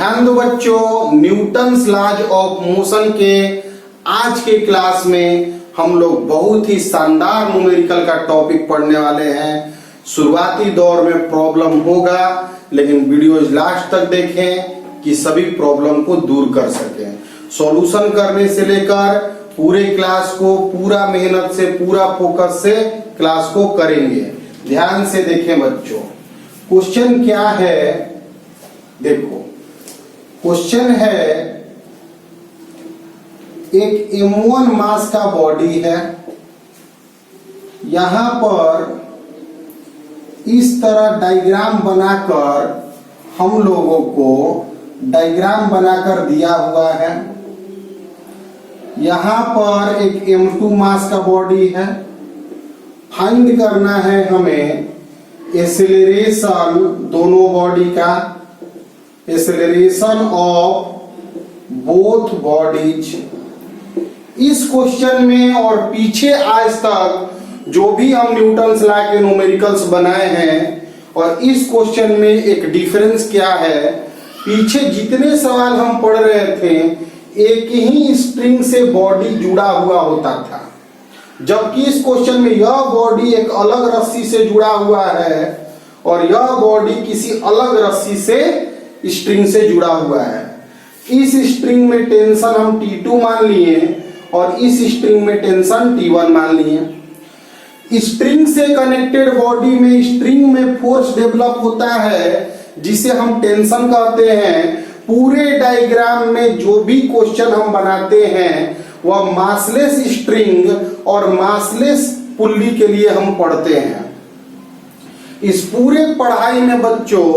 ध्यान दो बच्चों, न्यूटन्स लॉज ऑफ मोशन के आज के क्लास में हम लोग बहुत ही शानदार न्यूमेरिकल का टॉपिक पढ़ने वाले हैं। शुरुआती दौर में प्रॉब्लम होगा, लेकिन वीडियो लास्ट तक देखें कि सभी प्रॉब्लम को दूर कर सकें। सॉल्यूशन करने से लेकर पूरे क्लास को पूरा मेहनत से, पूरा फोकस से क्लास को करेंगे। ध्यान से देखें बच्चों, क्वेश्चन क्या है। देखो क्वेश्चन है, एक M1 मास का बॉडी है, यहां पर इस तरह डायग्राम बनाकर हम लोगों को डायग्राम बनाकर दिया हुआ है। यहां पर एक M2 मास का बॉडी है। फाइंड करना है हमें एक्सेलरेशन दोनों बॉडी का, एक्सेलरेशन ऑफ बोथ बॉडीज। इस क्वेश्चन में और पीछे आज तक जो भी हम न्यूटन्स लॉ के न्यूमेरिकल्स बनाए हैं, और इस क्वेश्चन में एक डिफरेंस क्या है, पीछे जितने सवाल हम पढ़ रहे थे एक ही स्ट्रिंग से बॉडी जुड़ा हुआ होता था, जबकि इस क्वेश्चन में यह बॉडी एक अलग रस्सी से जुड़ा हुआ है और यह बॉडी किसी अलग रस्सी से स्ट्रिंग से जुड़ा हुआ है। इस स्ट्रिंग में टेंशन हम T2 मान लिए और इस स्ट्रिंग में टेंशन T1 मान लिए। स्ट्रिंग से कनेक्टेड बॉडी में स्ट्रिंग में फोर्स डेवलप होता है जिसे हम टेंशन कहते हैं। पूरे डायग्राम में जो भी क्वेश्चन हम बनाते हैं वह मासलेस स्ट्रिंग और मासलेस पुल्ली के लिए हम पढ़ते हैं। इस पूरे पढ़ाई में बच्चों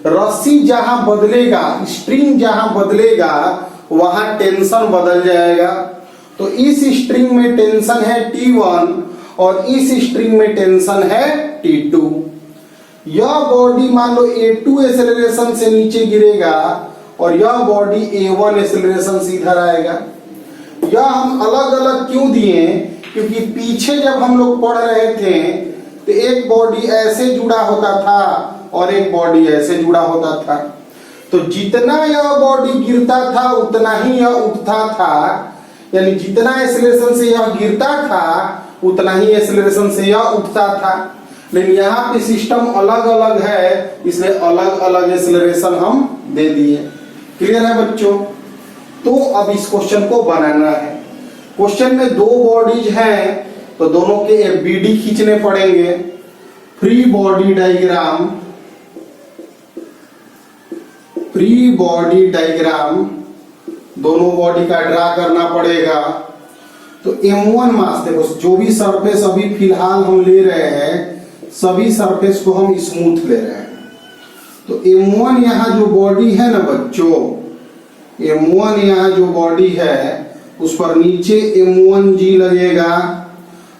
रस्सी जहां बदलेगा, स्ट्रिंग जहां बदलेगा, वहां टेंशन बदल जाएगा। तो इस स्ट्रिंग में टेंशन है T1 और इस स्ट्रिंग में टेंशन है T2। यह बॉडी मान लो A2 एक्सेलरेशन से नीचे गिरेगा और यह बॉडी A1 एक्सेलरेशन से इधर आएगा। यह हम अलग अलग क्यों दिए, क्योंकि पीछे जब हम लोग पढ़ रहे थे तो एक बॉडी ऐसे जुड़ा होता था और एक बॉडी ऐसे जुड़ा होता था। तो जितना यह बॉडी गिरता था उतना ही यह उठता था, यानी जितना एक्सेलरेशन से यह गिरता था उतना ही एक्सेलरेशन से यह उठता था। लेकिन यहाँ पे सिस्टम अलग अलग है, इसलिए अलग अलग एक्सेलरेशन हम दे दिए। क्लियर है बच्चों? तो अब इस क्वेश्चन को बनाना है। क्वेश्चन में दो बॉडीज हैं तो दोनों के BD खींचने पड़ेंगे। Free body diagram, free body diagram दोनों बॉडी का ड्रा करना पड़ेगा। तो M1 मास, देखो जो भी सरफेस अभी फिलहाल हम ले रहे हैं सभी सरफेस को हम स्मूथ ले रहे हैं। तो M1 यहाँ जो बॉडी है ना बच्चों, M1 यहाँ जो बॉडी है उस पर नीचे M1G लगेगा,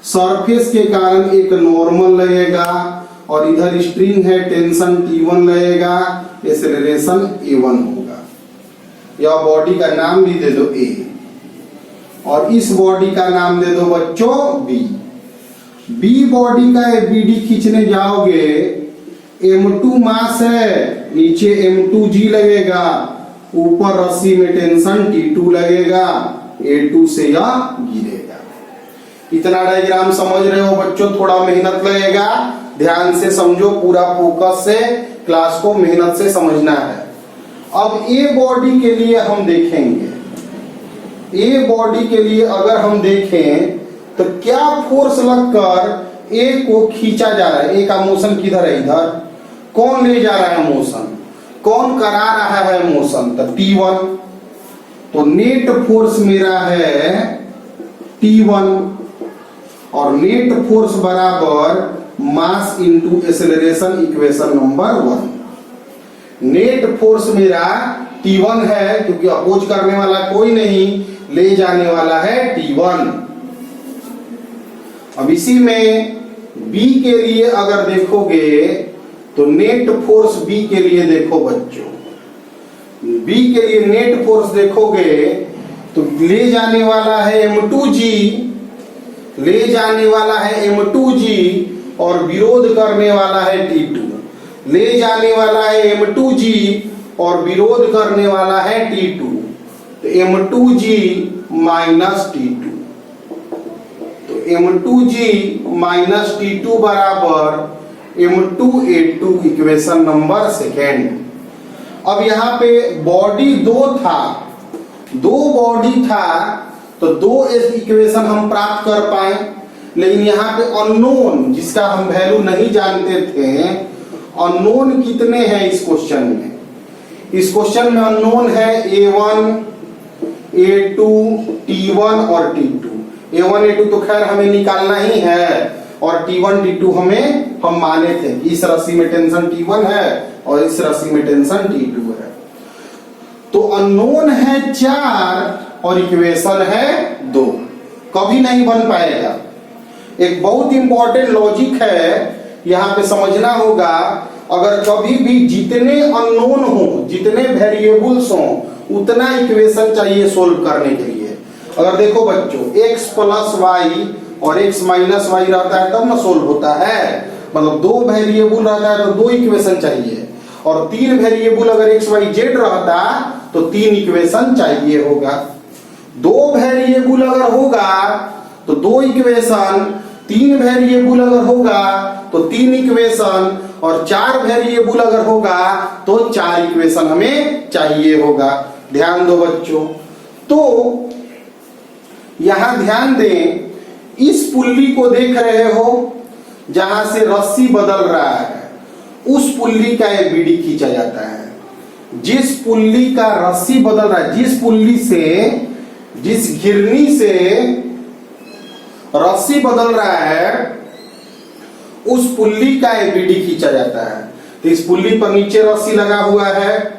सरफेस के कारण एक नॉर्मल लगेगा और इधर स्ट्रिंग है टेंशन T1 लगेगा, एक्सेलरेशन A1 होगा। यह बॉडी का नाम भी दे दो A और इस बॉडी का नाम दे दो बच्चों B। B बॉडी का BD खींचने जाओगे, M2 मास है, नीचे M2G लगेगा, ऊपर रस्सी में टेंशन T2 लगेगा, A2 से यह गिरेगा। इतना डायग्राम समझ रहे हो बच्चों? थोड़ा मेहनत लगेगा, ध्यान से समझो, पूरा फोकस से क्लास को मेहनत से समझना है। अब A बॉडी के लिए हम देखेंगे, A बॉडी के लिए अगर हम देखें तो क्या फोर्स लगकर A को खींचा जा रहा है। A का मोशन किधर है? इधर। कौन ले जा रहा है मोशन? कौन करा रहा है मोशन? तो T1। तो नेट फोर्स मेरा है T1 और नेट फोर्स बराबर mass into acceleration, equation number 1। Net force मेरा T1 है क्योंकि अपोज करने वाला कोई नहीं, ले जाने वाला है T1। अब इसी में B के लिए अगर देखोगे तो नेट फोर्स B के लिए देखो बच्चों, B के लिए नेट फोर्स देखोगे तो ले जाने वाला है M2G, ले जाने वाला है M2G और विरोध करने वाला है T2। ले जाने वाला है M2G और विरोध करने वाला है T2, तो M2G माइनस T2, तो M2G माइनस T2 बराबर M2A2 इक्वेशन नंबर सेकेंड। अब यहाँ पे बॉडी दो था, दो बॉडी था तो दो इक्वेशन हम प्राप्त कर पाए, लेकिन यहाँ पे अननोन जिसका हम वैल्यू नहीं जानते थे, अननोन कितने हैं इस क्वेश्चन में? इस क्वेश्चन में अननोन है A1, A2, T1 और T2। A1 A2 तो खैर हमें निकालना ही है, और T1 T2 हम माने थे कि इस राशि में टेंशन T1 है और इस राशि में टेंशन T2 है। तो अननोन है 4 और इक्वेशन है 2, कभी नहीं बन पाएगा। एक बहुत इंपॉर्टेंट लॉजिक है, यहाँ पे समझना होगा। अगर कभी भी जितने अननोन हो, जितने वेरिएबल्स हो, उतना इक्वेशन चाहिए सोल्व करने के लिए। अगर देखो बच्चों, x प्लस वाई और x माइनस वाई रहता है तब ना सोल्व होता है, मतलब दो वेरिएबल रहता है तो दो इक्वेशन चाहिए, और तीन वेरिएबल अगर x y z रहता तो तीन इक्वेशन चाहिए होगा। दो वेरिएबल अगर होगा तो दो इक्वेशन, तीन वेरिएबल अगर होगा तो तीन इक्वेशन, और चार वेरिएबल अगर होगा तो चार इक्वेशन हमें चाहिए होगा। ध्यान दो बच्चों, तो यहां ध्यान दें, इस पुल्ली को देख रहे हो जहां से रस्सी बदल रहा है, उस पुल्ली का एक बीडी खींचा जाता है। जिस पुल्ली का रस्सी बदल रहा है, जिस पुल्ली से, जिस घिरनी से रस्सी बदल रहा है, उस पुल्ली का एक बीडी खींचा जाता है। तो इस पुल्ली पर नीचे रस्सी लगा हुआ है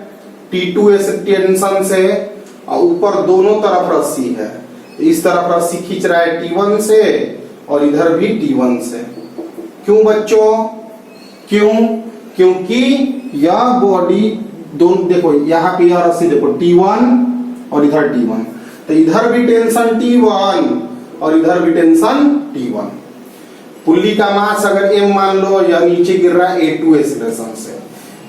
T2 टेंशन से, और ऊपर दोनों तरफ रस्सी है। इस तरफ रस्सी खींच रहा है T1 से और इधर भी T1 से। क्यों बच्चों? क्यों? क्योंकि यह बॉडी दोनों, देखो यहाँ पे यह रस्सी देखो T1 और इधर T1, तो इधर भी टेंशन T1 और इधर भी टेंशन T1। पुल्ली का मास अगर M मान लो, यह नीचे गिर रहा है A2 एक्सीलरेशन से।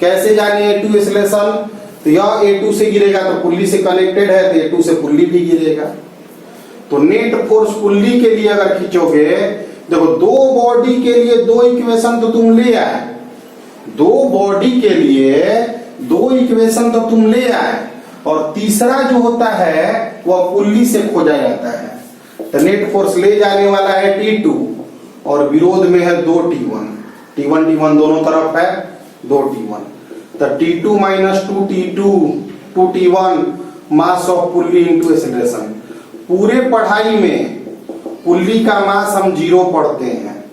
कैसे जाने A2 एक्सीलरेशन? तो यह A2 से गिरेगा तो पुल्ली से कनेक्टेड है, तो A2 से पुल्ली भी गिरेगा। तो नेट फोर्स पुल्ली के लिए अगर खींचोगे, देखो दो बॉडी के लिए दो इक्वेशन तो तुम ले आए, दो बॉडी के लिए दो इक्वेशन तो तुम ले आए, और तीसरा जो होता है वह पुल्ली से खोजा जाता है। तो नेट फोर्स ले जाने वाला है T2 और विरोध में है 2 T1, T1 दोनों तरफ है 2 T1। तो T2 minus 2 T2 2 T1 mass of pulley into acceleration. पूरे पढ़ाई में पुल्ली का मास हम 0 पढ़ते हैं।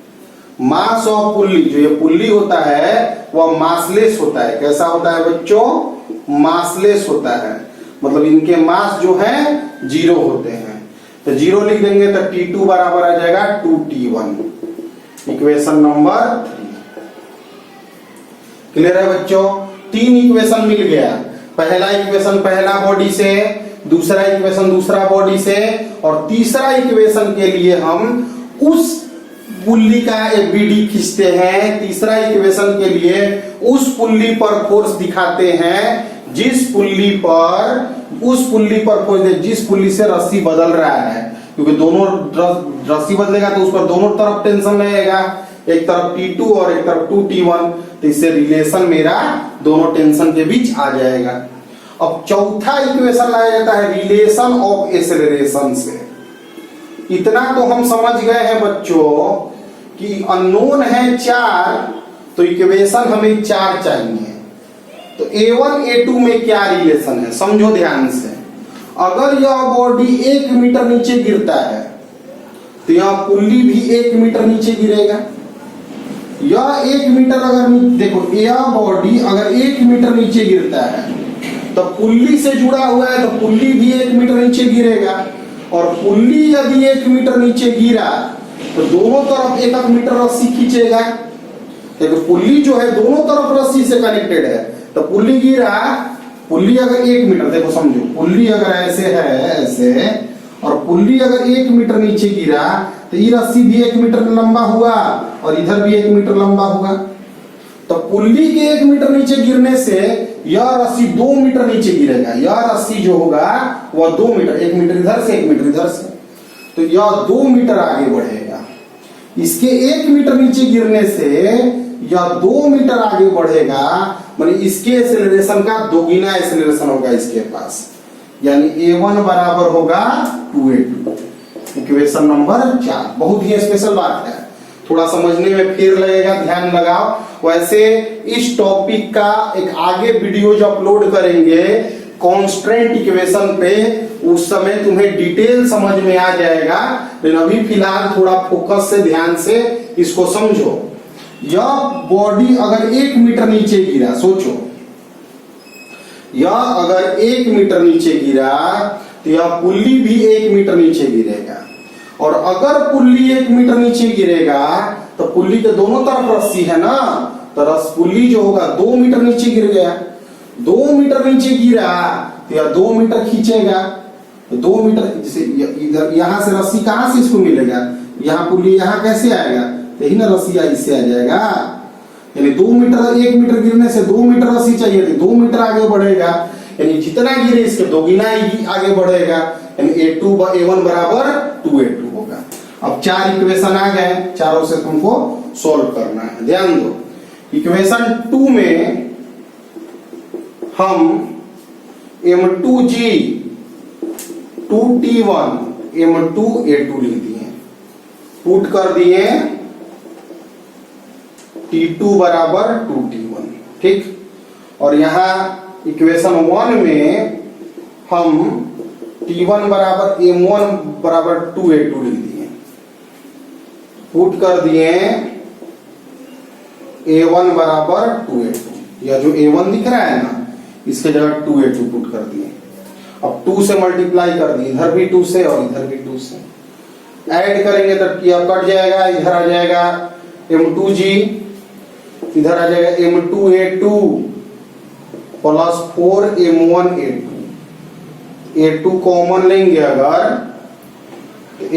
मास ऑफ पुल्ली, जो ये पुल्ली होता है वह मासलेस होता है। कैसा होता है बच्चों? मासलेस होता है, मतलब इनके मास जो है 0 होते हैं। तो 0 लिख देंगे तो T2 बराबर आ जाएगा 2 T1, इक्वेशन नंबर 3। क्लियर है बच्चों? तीन इक्वेशन मिल गया। पहला इक्वेशन पहला बॉडी से, दूसरा इक्वेशन दूसरा बॉडी से, और तीसरा इक्वेशन के लिए हम उस पुल्ली का एक बीडी खींचते हैं। तीसरा इक्वेशन के लिए उस पुल्ली पर फोर्स दिखाते हैं, जिस पुल्ली पर, उस पुल्ली पर फोर्स, जिस पुल्ली से रस्सी बदल रहा है, क्योंकि दोनों रस्सी बदलेगा तो उस पर दोनों तरफ टेंशन रहेगा, एक तरफ T2 और एक तरफ 2 T1। तो इससे रिलेशन मेरा दोनों टेंशन के बीच आ जाएगा। अब चौथा इक्वेशन लाया जाता है रिलेशन ऑफ एक्सेलरेशन से। इतना तो हम समझ गए हैं बच्चों कि अननोन है 4, तो इक्वेशन हमें 4 चाहिए। तो A1 A2 में क्या रिलेशन है समझो ध्यान से। अगर यह बॉडी 1 मीटर नीचे गिरता है तो यह पुल्ली भी 1 मीटर नीचे गिरेगा। यह 1 मीटर अगर देखो, यह बॉडी अगर 1 मीटर नीचे गिरता है तो पुल्ली से जुड़ा हुआ है, तो पुल्ली भी 1 मीटर नीचे गिरेगा। और पुल्ली यदि 1 मीटर नीचे गिरा तो दोनों तरफ 1 मीटर रस्सी खींचेगा। देखो पुल्ली जो है दोनों तरफ रस्सी से कनेक्टेड है, तो पुल्ली गिरा, पुल्ली अगर 1 मीटर, देखो समझो, पुल्ली अगर ऐसे है ऐसे, और पुल्ली अगर 1 मीटर नीचे गिरा तो ये रस्सी भी 1 मीटर लंबा हुआ और इधर भी 1 मीटर लंबा हुआ। तो पुल्ली के 1 मीटर नीचे गिरने से यह रस्सी 2 मीटर नीचे गिरेगा, यह रस्सी जो होगा वह 2 मीटर, 1 मीटर इधर से 1 मीटर इधर से, तो यह 2 मीटर आगे बढ़ेगा। इसके 1 मीटर नीचे गिरने से यह 2 मीटर आगे बढ़ेगा, माने इसके एक्सेलरेशन का दोगुना एक्सेलरेशन होगा इसके पास, यानी A1 बराबर होगा 2A2। इक्वेशन नंबर 4 बहुत ही स्पेशल बात है, थोड़ा समझने में फिर लगेगा, ध्यान लगाओ। वैसे इस टॉपिक का एक आगे वीडियो जो अपलोड करेंगे कांस्टेंट इक्वेशन पे, उस समय तुम्हें डिटेल समझ में आ जाएगा, लेकिन अभी फिलहाल थोड़ा फोकस से ध्यान से इसको समझो। यह बॉडी अगर 1 मीटर नीचे गिरा, सोचो यह अगर 1 मीटर नीचे गिरा तो यह पुल्ली भी 1 मीटर नीचे गिरेगा, और अगर पुल्ली 1 मीटर नीचे गिरेगा तो पुल्ली के दोनों तरफ रस्सी है ना, तो पुल्ली जो होगा 2 मीटर नीचे गिर गया, 2 मीटर नीचे गिरा तो यह 2 मीटर खींचेगा, 2 मीटर जैसे इधर यहां से रस्सी कहां से इसको मिलेगा, यहाँ पुल्ली यहाँ कैसे आएगा, यही ना रस्सी इससे आ जाएगा, यानी 2 मीटर, 1 मीटर गिरने से 2 मीटर रस्सी चाहिए थी, 2 मीटर आगे बढ़ेगा, यानी जितना गिरे इसके दोगुना ही आगे बढ़ेगा, यानी A1 बराबर 2A2 होगा। अब 4 इक्वेशन आ गए, चारों से तुमको सॉल्व करना है, ध्यान दो। इक्वेशन 2 में हम M2G 2T1 M2A2 लिख दिए, पुट कर दिए T2 बराबर 2T1, ठीक। और यहां इक्वेशन 1 में हम T1 बराबर M1 बराबर 2A2 लिख दिए, पुट कर दिए A1 बराबर 2A2, यह जो A1 दिख रहा है ना इसके जगह 2A2 पुट कर दिए। अब 2 से मल्टीप्लाई कर दिए, इधर भी 2 से और इधर भी 2 से, ऐड करेंगे तो यह कट जाएगा, इधर आ जाएगा M2G, इधर आ जाएगा M2A2 plus 4M1A2, A2 common लेंगे अगर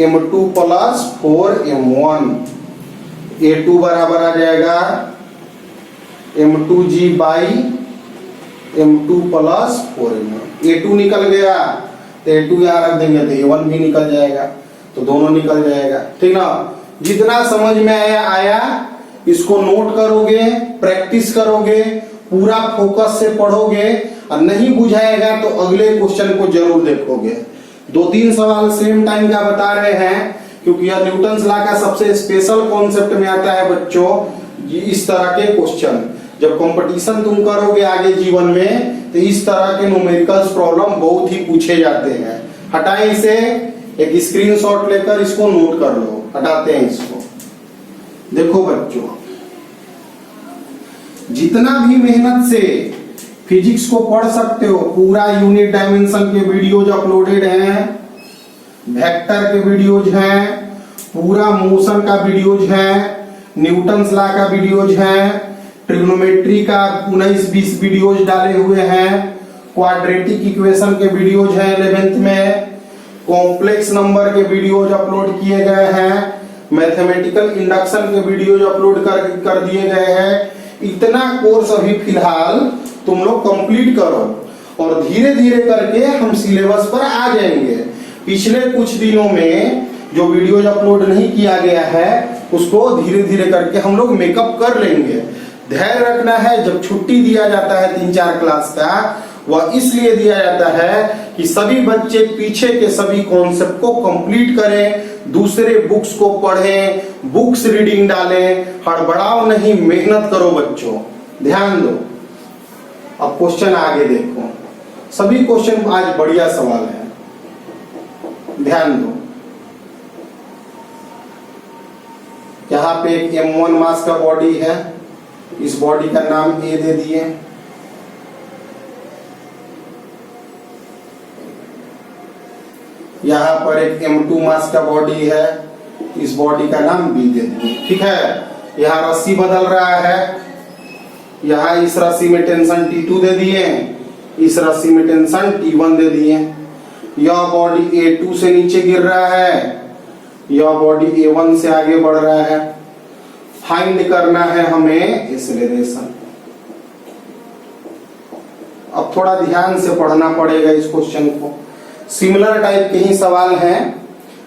M2 प्लस 4M1, A2 बराबर आ जाएगा M2G by M2 plus 4M1, A2 निकल गया तो A2 यहाँ रख देंगे तो A1 भी निकल जाएगा, तो दोनों निकल जाएगा, ठीक ना। जितना समझ में आया इसको नोट करोगे, प्रैक्टिस करोगे, पूरा फोकस से पढ़ोगे, और नहीं बुझाएगा तो अगले क्वेश्चन को जरूर देखोगे। 2-3 सवाल सेम टाइम का बता रहे हैं, क्योंकि यह न्यूटन्स लॉ का सबसे स्पेशल कॉन्सेप्ट में आता है बच्चों, इस तरह के क्वेश्चन। जब कंपटीशन तुम करोगे आगे जीवन में तो इस तरह के न्यूमेरिकल्स प्रॉब्लम बहुत ही पूछे जाते हैं। हटाएं इसे, एक स्क्रीनशॉट लेकर इसको नोट कर लो, हटाते हैं इसको। देखो बच्चों, जितना भी मेहनत से फिजिक्स को पढ़ सकते हो, पूरा यूनिट डायमेंशन के वीडियोज अपलोडेड हैं, वेक्टर के वीडियोज हैं, पूरा मोशन का वीडियोज है, न्यूटन्स लॉ का वीडियोज है, ट्रिग्नोमेट्री का 19-20 वीडियोज डाले हुए हैं, क्वाड्रेटिक इक्वेशन के वीडियोज हैं 11th में, कॉम्प्लेक्स नंबर के वीडियोज अपलोड किए गए हैं, मैथमेटिकल इंडक्शन के वीडियोज अपलोड कर दिए गए हैं। इतना कोर्स अभी फिलहाल तुम लोग कंप्लीट करो, और धीरे धीरे करके हम सिलेबस पर आ जाएंगे। पिछले कुछ दिनों में जो वीडियोज अपलोड नहीं किया गया है उसको धीरे धीरे करके हम लोग मेकअप कर लेंगे। ध्यान रखना है, जब छुट्टी दिया जाता है 3-4 क्लास का, वह इसलिए दिया जाता है कि सभी बच्चे पीछे के सभी कॉन्सेप्ट को कंप्लीट करें, दूसरे बुक्स को पढ़ें, बुक्स रीडिंग डालें, हड़बड़ाओ नहीं, मेहनत करो बच्चों, ध्यान दो। अब क्वेश्चन आगे देखो, सभी क्वेश्चन आज बढ़िया सवाल है, ध्यान दो। यहाँ पे एक M1 मास का बॉडी है, इस बॉडी का नाम A दे दिए, यहाँ पर एक M2 मास का बॉडी है, इस बॉडी का नाम B दे दिए, ठीक है। यहाँ रस्सी बदल रहा है, यहाँ इस रस्सी में टेंशन T2 दे दिए, इस रस्सी में टेंशन T1 दे दिए। यह बॉडी A2 से नीचे गिर रहा है, यह बॉडी A1 से आगे बढ़ रहा है। फाइंड करना है हमें एक्सेलरेशन। अब थोड़ा ध्यान से पढ़ना पड़ेगा इस क्वेश्चन को। सिमिलर टाइप के ही सवाल हैं,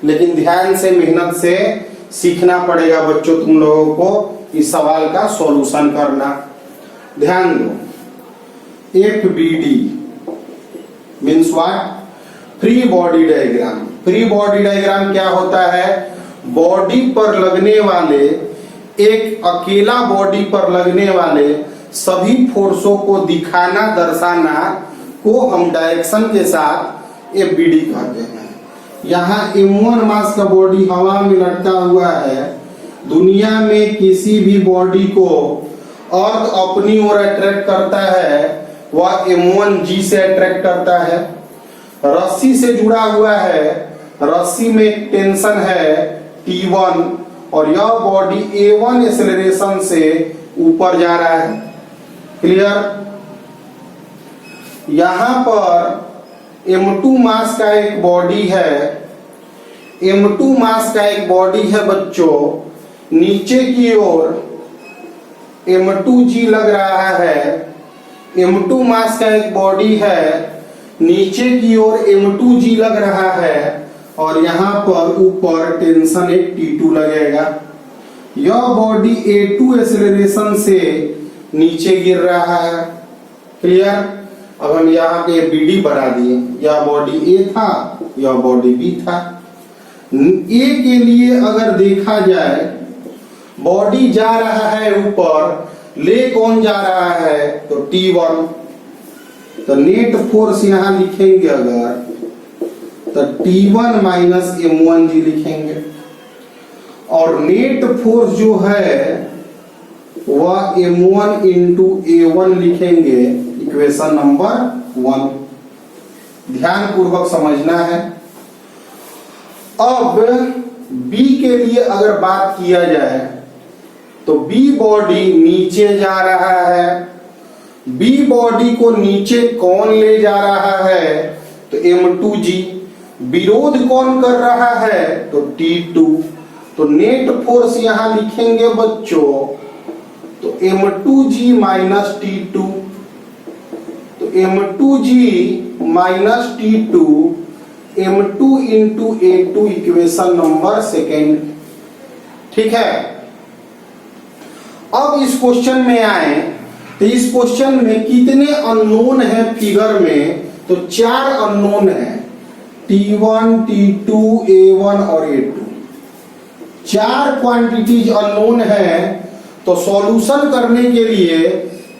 लेकिन ध्यान से मेहनत से सीखना पड़ेगा बच्चों तुम लोगों को इस सवाल का सॉल्यूशन करना। ध्यान दो, FBD means what? Free body diagram. Free body diagram क्या होता है? बॉडी पर लगने वाले, एक अकेला बॉडी पर लगने वाले सभी फोर्सों को दिखाना, दर्शाना को हम डायरेक्शन के साथ FBD कहते हैं। यहाँ M1 मास का बॉडी हवा में लटका हुआ है। दुनिया में किसी भी बॉडी को अर्थ अपनी ओर अट्रैक्ट करता है, वह M1G से अट्रैक्ट करता है। रस्सी से जुड़ा हुआ है, रस्सी में एक टेंशन है T1, और यह बॉडी A1 एक्सेलरेशन से ऊपर जा रहा है। क्लियर? यहां पर M2 मास का एक बॉडी है, M2 मास का एक बॉडी है बच्चों, नीचे की ओर M2G लग रहा है। M2 मास का एक बॉडी है, नीचे की ओर M2G लग रहा है, और यहां पर ऊपर टेंशन एक T2 लगेगा। यह बॉडी A2 एक्सेलरेशन से नीचे गिर रहा है। क्लियर? अब हम यहाँ पे BD बना दिए। यह बॉडी A था, यह बॉडी B था। A के लिए अगर देखा जाए, बॉडी जा रहा है ऊपर, ले कौन जा रहा है? तो T1। तो नेट फोर्स यहां लिखेंगे अगर, तो T1 माइनस M1G लिखेंगे, और नेट फोर्स जो है वह M1 इंटू A1 लिखेंगे, इक्वेशन नंबर 1। ध्यान पूर्वक समझना है। अब B के लिए अगर बात किया जाए, तो B बॉडी नीचे जा रहा है। B बॉडी को नीचे कौन ले जा रहा है? तो M2G। विरोध कौन कर रहा है? तो T2। तो नेट फोर्स यहां लिखेंगे बच्चों, तो M2G माइनस T2। तो M2G minus T2, M2 into A2, equation number 2। ठीक है? अब इस क्वेश्चन में आए, तो इस क्वेश्चन में कितने अननोन है फिगर में? तो 4 अननोन है, T1, T2, A1 और A2। 4 क्वांटिटीज अननोन है। तो सॉल्यूशन करने के लिए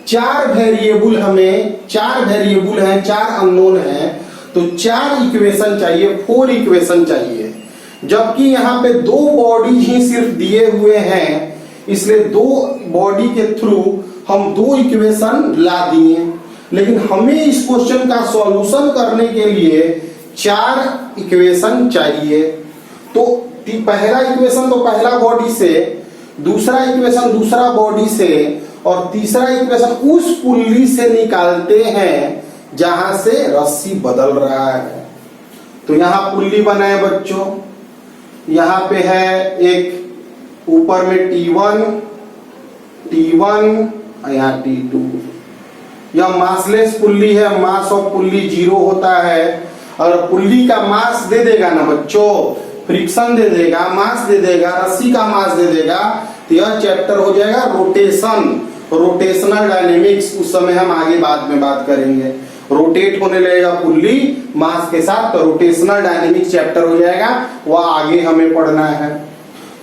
4 वेरिएबल हैं, 4 अननोन हैं, तो 4 इक्वेशन चाहिए, 4 इक्वेशन चाहिए। जबकि यहाँ पे 2 बॉडी ही सिर्फ दिए हुए हैं, इसलिए 2 बॉडी के थ्रू हम 2 इक्वेशन ला दिए। लेकिन हमें इस क्वेश्चन का सॉल्यूशन करने के लिए 4 इक्वेशन चाहिए। तो पहला इक्वेशन तो पहला बॉडी से, दूसरा इक्वेशन दूसरा बॉडी से, और तीसरा इक्वेशन उस पुल्ली से निकालते हैं जहां से रस्सी बदल रहा है। तो यहां पुल्ली बनाए बच्चों, यहां पे है एक ऊपर में T1 और यहाँ T2। यह मासलेस पुल्ली है, मास ऑफ पुल्ली 0 होता है। और पुल्ली का मास दे देगा ना बच्चों, फ्रिक्शन दे देगा, मास दे देगा, रस्सी का मास दे देगा, तो यह चैप्टर हो जाएगा रोटेशन, रोटेशनल डायनेमिक्स। उस समय हम आगे बाद में बात करेंगे। रोटेट होने लगेगा पुल्ली मास के साथ, तो रोटेशनल डायनेमिक्स चैप्टर हो जाएगा, वह आगे हमें पढ़ना है।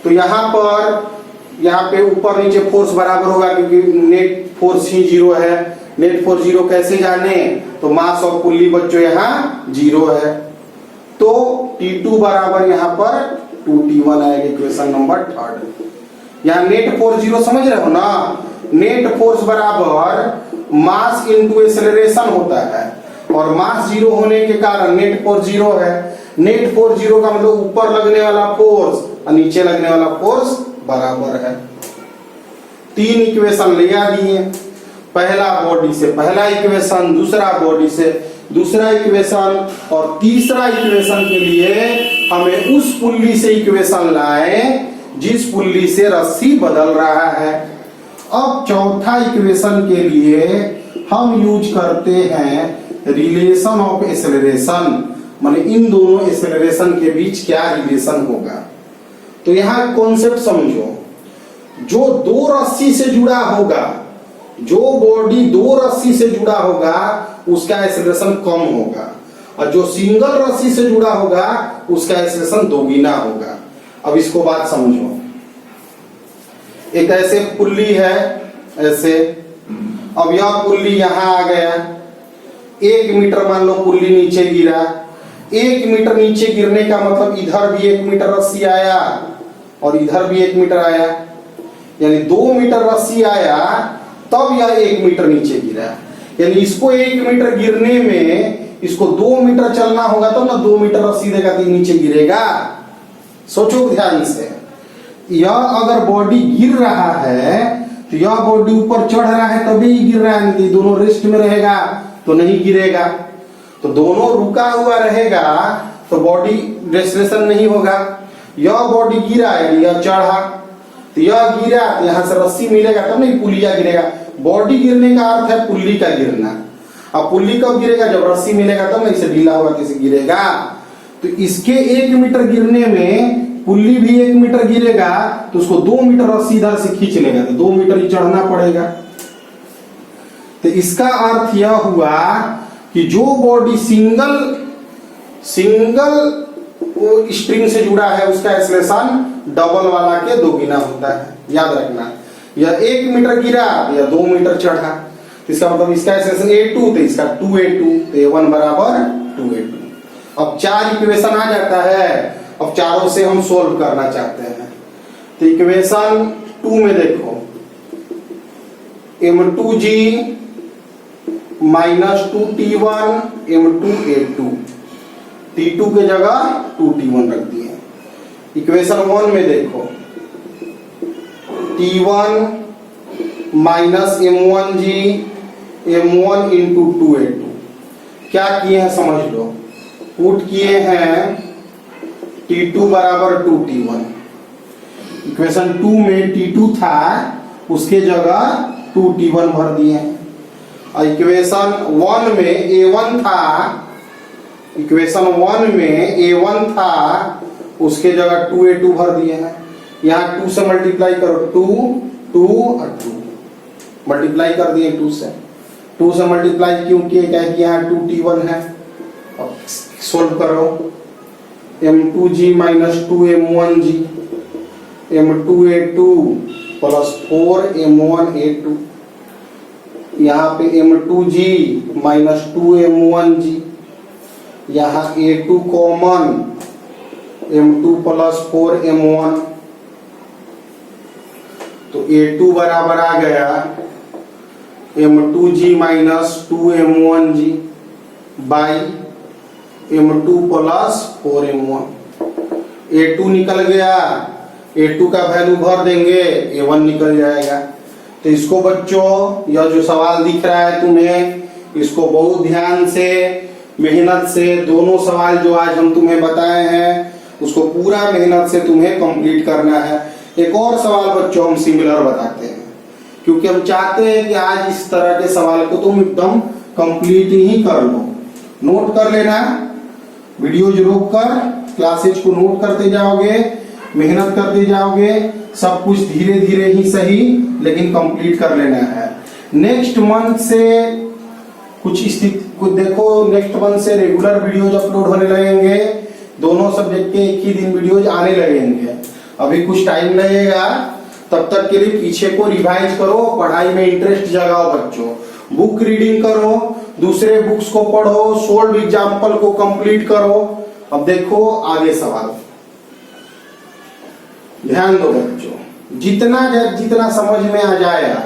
तो यहाँ पे ऊपर नीचे फोर्स बराबर होगा, क्योंकि नेट फोर्स ही 0 है। नेट फोर्स 0 कैसे जाने? तो मास ऑफ पुल्ली बच्चों यहाँ 0 है। तो T2 बराबर यहाँ पर 2T1 आएगा, इक्वेशन नंबर 3। यहाँ नेट फोर्स 0 समझ रहे हो ना? नेट फोर्स बराबर मास इनटू एक्सेलरेशन होता है, और मास 0 होने के कारण नेट फोर्स 0 है। नेट फोर्स 0 का मतलब ऊपर लगने वाला फोर्स और नीचे लगने वाला फोर्स बराबर है। 3 इक्वेशन ले आ दिए, पहला बॉडी से पहला इक्वेशन, दूसरा बॉडी से दूसरा इक्वेशन, और तीसरा इक्वेशन के लिए हमें उस पुल्ली से इक्वेशन लाए जिस पुल्ली से रस्सी बदल रहा है। अब चौथा इक्वेशन के लिए हम यूज करते हैं रिलेशन ऑफ एक्सेलरेशन, माने इन दोनों एक्सेलरेशन के बीच क्या रिलेशन होगा। तो यहां कॉन्सेप्ट समझो, जो दो रस्सी से जुड़ा होगा, जो बॉडी दो रस्सी से जुड़ा होगा उसका एक्सेलरेशन कम होगा, और जो सिंगल रस्सी से जुड़ा होगा उसका एक्सेलरेशन दोगुना होगा। अब इसको बात समझो, एक ऐसे पुल्ली है ऐसे, अब यह पुल्ली यहां आ गया, 1 मीटर मान लो पुल्ली नीचे गिरा, 1 मीटर नीचे गिरने का मतलब इधर भी 1 मीटर रस्सी आया और इधर भी 1 मीटर आया, यानी 2 मीटर रस्सी आया तब यह 1 मीटर नीचे गिरा। यानी इसको 1 मीटर गिरने में इसको 2 मीटर चलना होगा तब ना 2 मीटर रस्सी देगा तो नीचे गिरेगा। सोचो ध्यान से, यह अगर बॉडी गिर रहा है तो यह बॉडी ऊपर चढ़ रहा है तभी गिर रहा है, नहीं दोनों रेस्ट में रहेगा तो नहीं गिरेगा। तो दोनों रुका हुआ रहेगा तो बॉडी रेस्ट्रेशन नहीं होगा। यह बॉडी गिरा यानी यह चढ़ा, तो यह गिरा तो यहां से रस्सी मिलेगा तब नहीं पुलिया गिरेगा। बॉडी गिरने का अर्थ है पुल्ली का गिरना। अब पुल्ली कब गिरेगा, जब रस्सी मिलेगा तब नहीं, इसे ढीला होगा कैसे गिरेगा। तो इसके 1 मीटर गिरने में पुल्ली भी 1 मीटर गिरेगा तो उसको 2 मीटर रस्सी इधर से खींच लेगा तो 2 मीटर ही चढ़ना पड़ेगा। तो इसका अर्थ यह हुआ कि जो बॉडी सिंगल स्ट्रिंग से जुड़ा है उसका एक्सेलरेशन डबल वाला के दोगुना होता है। याद रखना, यह 1 मीटर गिरा या 2 मीटर चढ़ा, तो इसका मतलब इसका एक्सेलरेशन A2 तो इसका 2A2, तो A1 बराबर 2A2। अब 4 इक्वेशन आ जाता है, अब चारों से हम सोल्व करना चाहते हैं। तो इक्वेशन 2 में देखो, M2G minus 2T1 M2A2, T2 के जगह 2T1 रख दिए। इक्वेशन 1 में देखो, T1 minus M1G M1 into 2A2, क्या किए हैं समझ लो, पुट किए हैं T2 बराबर 2T1। इक्वेशन 2 में T2 था उसके जगह 2T1 भर दिए। और इक्वेशन 1 में A1 था, इक्वेशन 1 में A1 था उसके जगह 2A2 भर दिए हैं। यहाँ 2 से मल्टीप्लाई करो, 2 और 2 मल्टीप्लाई कर दिए 2 से मल्टीप्लाई क्यों किए, क्या कि यहाँ 2T1 है। अब सोल्व करो, M2G minus 2M1G M2A2 plus 4M1A2, यहाँ पे M2G माइनस 2M1G, यहाँ A2 common, M2 plus 4M1, तो A2 बराबर आ गया M2G minus 2M1G by M2 plus 4M1। A2 निकल गया, A2 का वैल्यू भर देंगे, A1 निकल जाएगा। तो इसको बच्चों, यह जो सवाल दिख रहा है तुम्हें, इसको बहुत ध्यान से मेहनत से, दोनों सवाल जो आज हम तुम्हें बताए हैं उसको पूरा मेहनत से तुम्हें कंप्लीट करना है। एक और सवाल बच्चों हम सिमिलर बताते हैं, क्योंकि हम चाहते हैं कि आज इस तरह के सवाल को तुम एकदम कंप्लीट ही कर लो। नोट कर लेना, वीडियोज रोक कर क्लासेज को नोट करते जाओगे, मेहनत करते जाओगे, सब कुछ धीरे धीरे ही सही लेकिन कंप्लीट कर लेना है। नेक्स्ट मंथ से कुछ देखो, नेक्स्ट मंथ से रेगुलर वीडियोज अपलोड होने लगेंगे, दोनों सब्जेक्ट के एक ही दिन वीडियोज आने लगेंगे। अभी कुछ टाइम लगेगा, तब तक के लिए पीछे को रिवाइज करो, पढ़ाई में इंटरेस्ट जगाओ बच्चों, बुक रीडिंग करो, दूसरे बुक्स को पढ़ो, सोल्व एग्जाम्पल को कंप्लीट करो। अब देखो आगे सवाल, ध्यान दो बच्चों, जितना समझ में आ जाएगा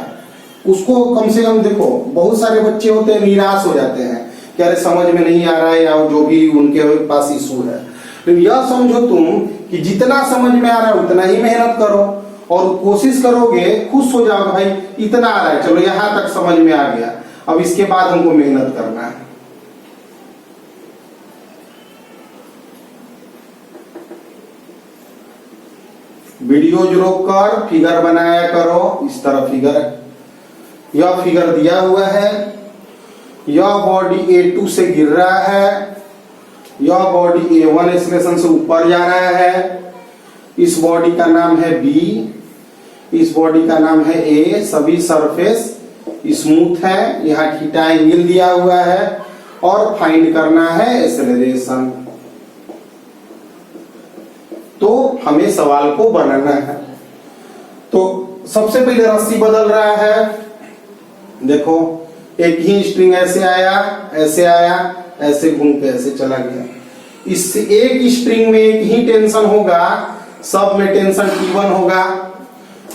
उसको कम से कम देखो। बहुत सारे बच्चे होते हैं निराश हो जाते हैं कि अरे समझ में नहीं आ रहा है या जो भी उनके पास इशू है, लेकिन यह समझो तुम कि जितना समझ में आ रहा है उतना ही मेहनत करो और कोशिश करोगे, खुश हो जाओ भाई इतना आ रहा है, चलो यहां तक समझ में आ गया, अब इसके बाद हमको मेहनत करना है। वीडियोज रोक कर फिगर बनाया करो, इस तरह फिगर यह फिगर दिया हुआ है, यह बॉडी A2 से गिर रहा है, यह बॉडी A1 एक्सेलरेशन से ऊपर जा रहा है, इस बॉडी का नाम है B, इस बॉडी का नाम है A, सभी सरफेस स्मूथ है, यहाँ थीटा एंगल दिया हुआ है और फाइंड करना है एक्सेलरेशन। तो हमें सवाल को बनाना है। तो सबसे पहले रस्सी बदल रहा है, देखो एक ही स्ट्रिंग ऐसे आया, ऐसे आया, ऐसे घूम के ऐसे चला गया। इससे एक स्ट्रिंग में एक ही टेंशन होगा, सब में टेंशन T1 होगा।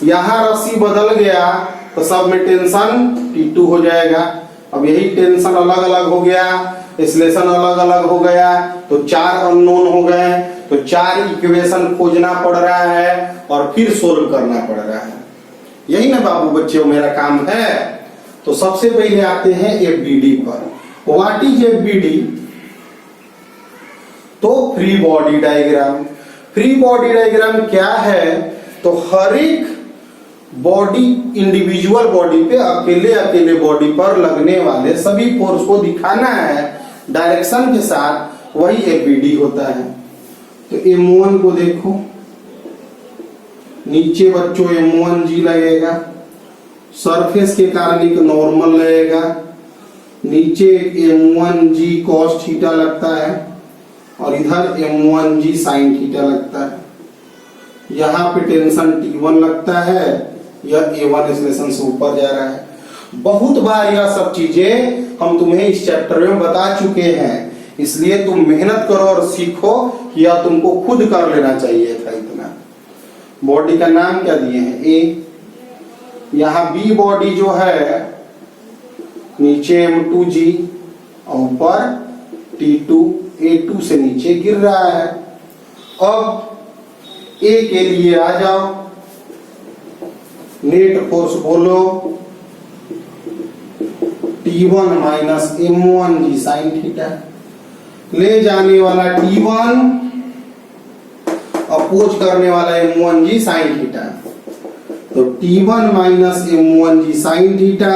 यहां रस्सी बदल गया तो सब में टेंशन T2 हो जाएगा। अब यही टेंशन अलग अलग हो गया, एक्सेलरेशन अलग अलग हो गया, तो 4 अननोन हो गए, तो 4 इक्वेशन खोजना पड़ रहा है और फिर सोल्व करना पड़ रहा है। यही ना बाबू बच्चों मेरा काम है। तो सबसे पहले आते हैं FBD पर। What is FBD? तो free body diagram. Free body diagram क्या है? तो हर एक बॉडी, इंडिविजुअल बॉडी पे अकेले अकेले बॉडी पर लगने वाले सभी फोर्स को दिखाना है डायरेक्शन के साथ, वही FBD होता है। तो M1 को देखो, नीचे बच्चों M1G लगेगा, सरफेस के कारण एक नॉर्मल लगेगा, नीचे M1G cos थीटा लगता है और इधर M1G sin थीटा लगता है। यहाँ पे टेंशन T1 लगता है, यह A1 एक्सेलरेशन से ऊपर जा रहा है। बहुत बार यह सब चीजें हम तुम्हें इस चैप्टर में बता चुके हैं, इसलिए तुम मेहनत करो और सीखो, या तुमको खुद कर लेना चाहिए था इतना। बॉडी का नाम क्या दिए हैं? A। यहाँ B बॉडी जो है नीचे M2G और ऊपर T2, A2 से नीचे गिर रहा है। अब A के लिए आ जाओ, नेट फोर्स बोलो T1 minus M1G sine theta. ले जाने वाला T1, अपोज करने वाला M1G साइन थीटा। तो T1 minus M1G sine theta,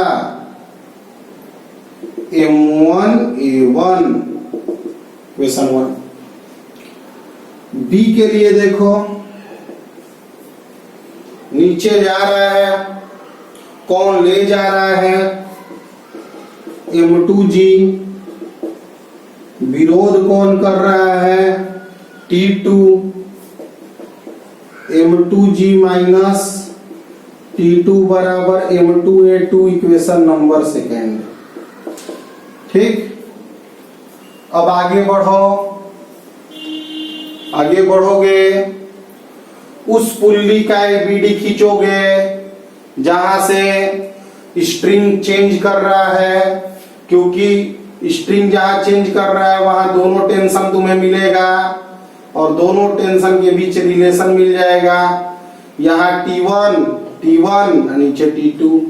M1 A1, question 1। B के लिए देखो, नीचे जा रहा है, कौन ले जा रहा है? M2G। विरोध कौन कर रहा है? T2। M2G माइनस T2 बराबर M2A2, इक्वेशन नंबर सेकेंड। ठीक, अब आगे बढ़ो, आगे बढ़ोगे, उस पुल्ली का FBD खींचोगे जहां से स्ट्रिंग चेंज कर रहा है, क्योंकि स्ट्रिंग जहां चेंज कर रहा है वहां दोनों टेंशन तुम्हें मिलेगा और दोनों टेंशन के बीच रिलेशन मिल जाएगा। यहाँ T1 नीचे T2,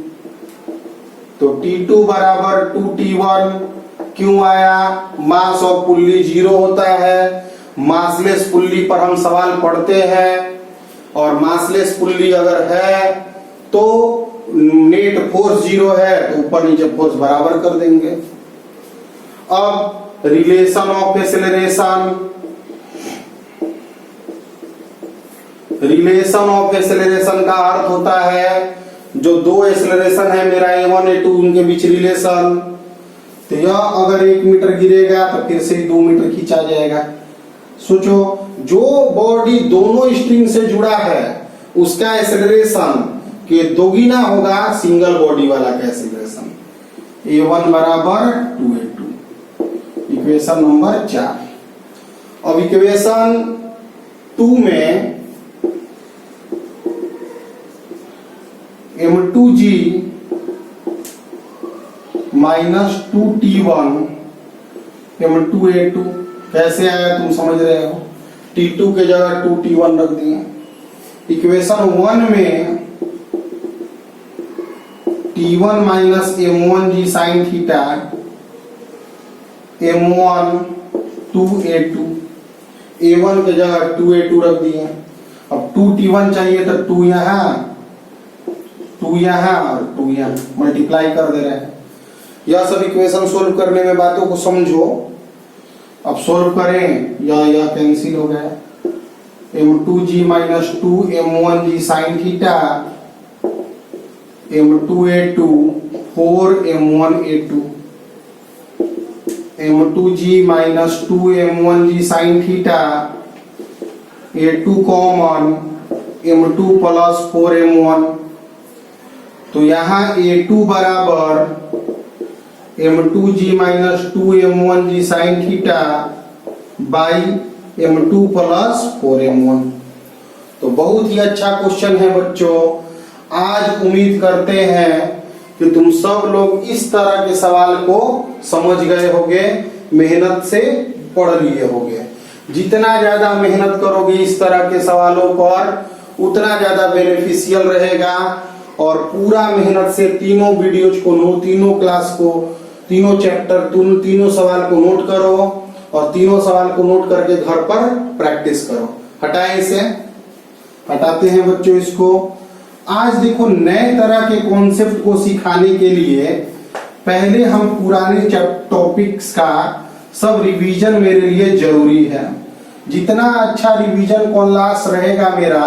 तो T2 बराबर 2T1 क्यों आया? मास ऑफ पुल्ली 0 होता है, मासलेस पुल्ली पर हम सवाल पढ़ते हैं, और मासलेस पुल्ली अगर है तो नेट फोर्स 0 है, तो ऊपर नीचे फोर्स बराबर कर देंगे। अब relation of acceleration, relation of acceleration का अर्थ होता है जो दो एक्सेलरेशन है मेरा A1 A2, उनके बीच रिलेशन। तो यह अगर 1 मीटर गिरेगा तो फिर से 2 मीटर खींचा जाएगा। सोचो, जो बॉडी दोनों स्ट्रिंग से जुड़ा है उसका एक्सेलरेशन के दोगुना होगा सिंगल बॉडी वाला का एक्सेलरेशन। A1 बराबर 2A2, इक्वेशन नंबर 4। अब इक्वेशन 2 में M2G माइनस 2T1 M2A2 कैसे आया तुम समझ रहे हो? T2 के जगह 2T1 रख दिए। इक्वेशन 1 में T1 minus M1G sine theta, M1 2A2, A1 के जगह 2A2 रख दिए। अब 2T1 चाहिए तो 2 यहाँ, 2 यहाँ और 2 यहाँ मल्टीप्लाई कर दे रहे हैं। यह सब इक्वेशन सोल्व करने में बातों को समझो। अब सोल्व करें, यह कैंसिल हो गया। m2g minus 2m1g sine theta m2a2 4m1a2 m2g minus 2m1g sine theta a2 common m2 plus 4m1। तो यहाँ a2 बराबर m2g minus 2m1g sine theta by m2 plus 4m1। तो बहुत ही अच्छा क्वेश्चन है बच्चों। आज उम्मीद करते हैं कि तुम सब लोग इस तरह के सवाल को समझ गए होगे, मेहनत से पढ़ लिए होगे। जितना ज्यादा मेहनत करोगे इस तरह के सवालों पर उतना ज्यादा बेनिफिशियल रहेगा। और पूरा मेहनत से तीनों वीडियोज को तीनों क्लास को, तीनों चैप्टर, तीनों सवाल को नोट करो और तीनों सवाल को नोट करके घर पर प्रैक्टिस करो। हटाएं इसे, हटाते हैं बच्चों इसको। आज देखो नए तरह के कॉन्सेप्ट को सिखाने के लिए पहले हम पुराने टॉपिक्स का सब रिवीजन मेरे लिए जरूरी है। जितना अच्छा रिवीजन क्लास रहेगा मेरा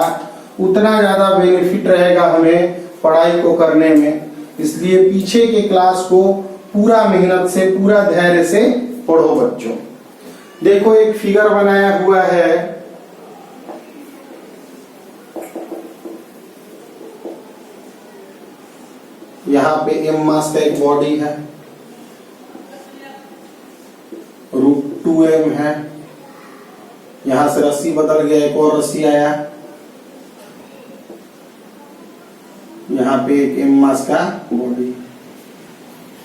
उतना ज्यादा बेनिफिट रहेगा हमें पढ़ाई को करने में। इसलिए पीछे के क्लास को पूरा मेहनत से, पूरा धैर्य से पढ़ो बच्चों। देखो एक फिगर बनाया हुआ है, यहाँ पे m मास का एक बॉडी है, √2m है। यहां से रस्सी बदल गया, एक और रस्सी आया, यहाँ पे एक m मास का बॉडी।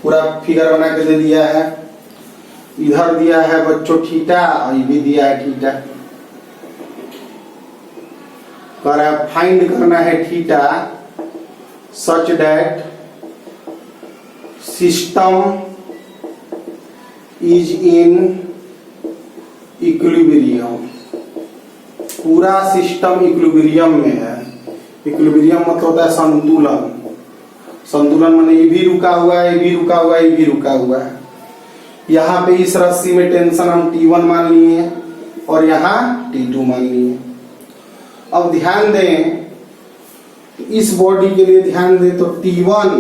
पूरा फिगर बना के दे दिया है। इधर दिया है बच्चों थीटा और ये भी दिया है थीटा। कह रहा है फाइंड करना है theta such that system is in equilibrium. पूरा सिस्टम इक्विलिब्रियम में है। इक्विलिब्रियम मतलब होता है संतुलन। संतुलन माने ये भी रुका हुआ है, ये भी रुका हुआ है, ये भी रुका हुआ है। यहाँ पे इस रस्सी में टेंशन हम T1 मान लिए और यहाँ T2 मान लिए। अब ध्यान दें, इस बॉडी के लिए ध्यान दें तो T1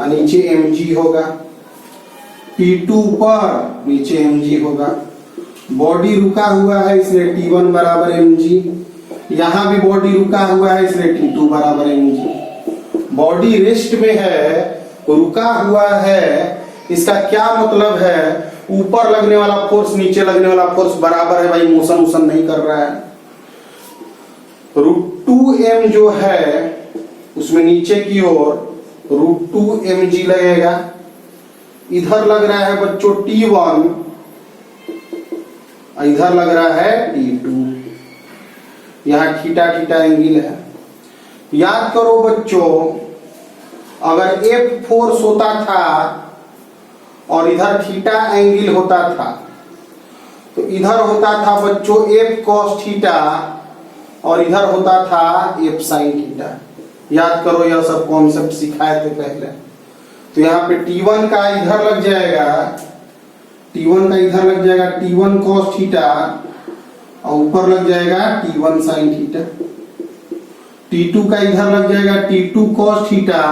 और नीचे mg होगा, T2 पर नीचे mg होगा। बॉडी रुका हुआ है इसलिए T1 बराबर mg। यहाँ भी बॉडी रुका हुआ है इसलिए T2 बराबर mg। बॉडी रेस्ट में है, रुका हुआ है, इसका क्या मतलब है? ऊपर लगने वाला फोर्स नीचे लगने वाला फोर्स बराबर है भाई, मोशन वोशन नहीं कर रहा है। √2m जो है उसमें नीचे की ओर √2mg लगेगा। इधर लग रहा है बच्चों T1, इधर लग रहा है T2। यहाँ थीटा थीटा एंगल है। याद करो बच्चों, अगर F फोर्स होता था और इधर थीटा एंगल होता था तो इधर होता था बच्चों F cos थीटा और इधर होता था F sin थीटा। याद करो, यह सब कॉन्सेप्ट सिखाए थे पहले। तो यहाँ पे T1 का इधर लग जाएगा, T1 का इधर लग जाएगा T1 cos थीटा और ऊपर लग जाएगा T1 sin थीटा। T2 का इधर लग जाएगा T2 cos थीटा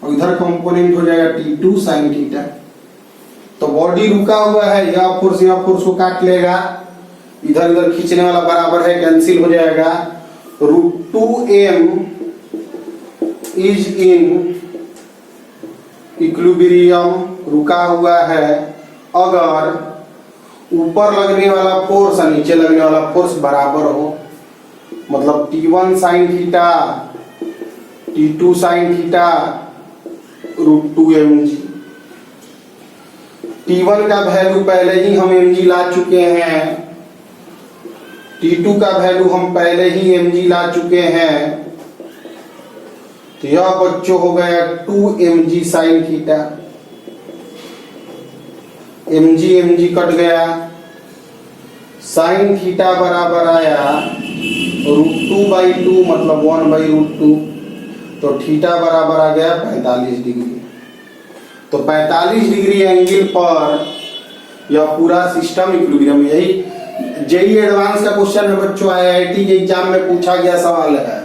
और इधर कंपोनेंट हो जाएगा T2 sin थीटा। तो बॉडी रुका हुआ है, यह फोर्स को काट लेगा, इधर इधर खींचने वाला बराबर है, कैंसिल हो जाएगा। √2m इज इन इक्विलिब्रियम, रुका हुआ है। अगर ऊपर लगने वाला फोर्स और नीचे लगने वाला फोर्स बराबर हो, मतलब T1 sin theta T2 sin theta √2mg। T1 का वैल्यू पहले ही हम mg ला चुके हैं, T2 का वैल्यू हम पहले ही mg ला चुके हैं। तो यह बच्चों हो गया 2mg sin theta. mg cut गया, sin थीटा बराबर आया √2/2 मतलब 1/√2। तो थीटा बराबर आ गया 45 डिग्री। तो 45 डिग्री एंगल पर यह पूरा सिस्टम इक्विलिब्रियम। यही जेई एडवांस का क्वेश्चन है बच्चों, आईआईटी के एग्जाम में पूछा गया सवाल है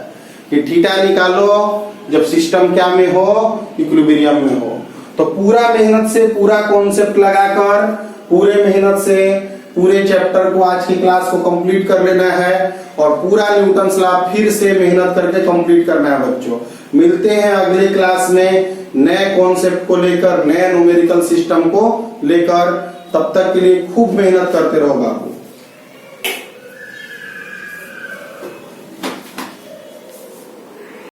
कि थीटा निकालो जब सिस्टम क्या में हो, इक्विलिब्रियम में हो। तो पूरा मेहनत से पूरा कॉन्सेप्ट लगाकर पूरे मेहनत से पूरे चैप्टर को आज की क्लास को कंप्लीट कर लेना है और पूरा न्यूटन्स लॉ फिर से मेहनत करके कंप्लीट करना है बच्चों। मिलते हैं अगले क्लास में नए कॉन्सेप्ट को लेकर, नए न्यूमेरिकल सिस्टम को लेकर। तब तक के लिए खूब मेहनत करते रहो बाबू।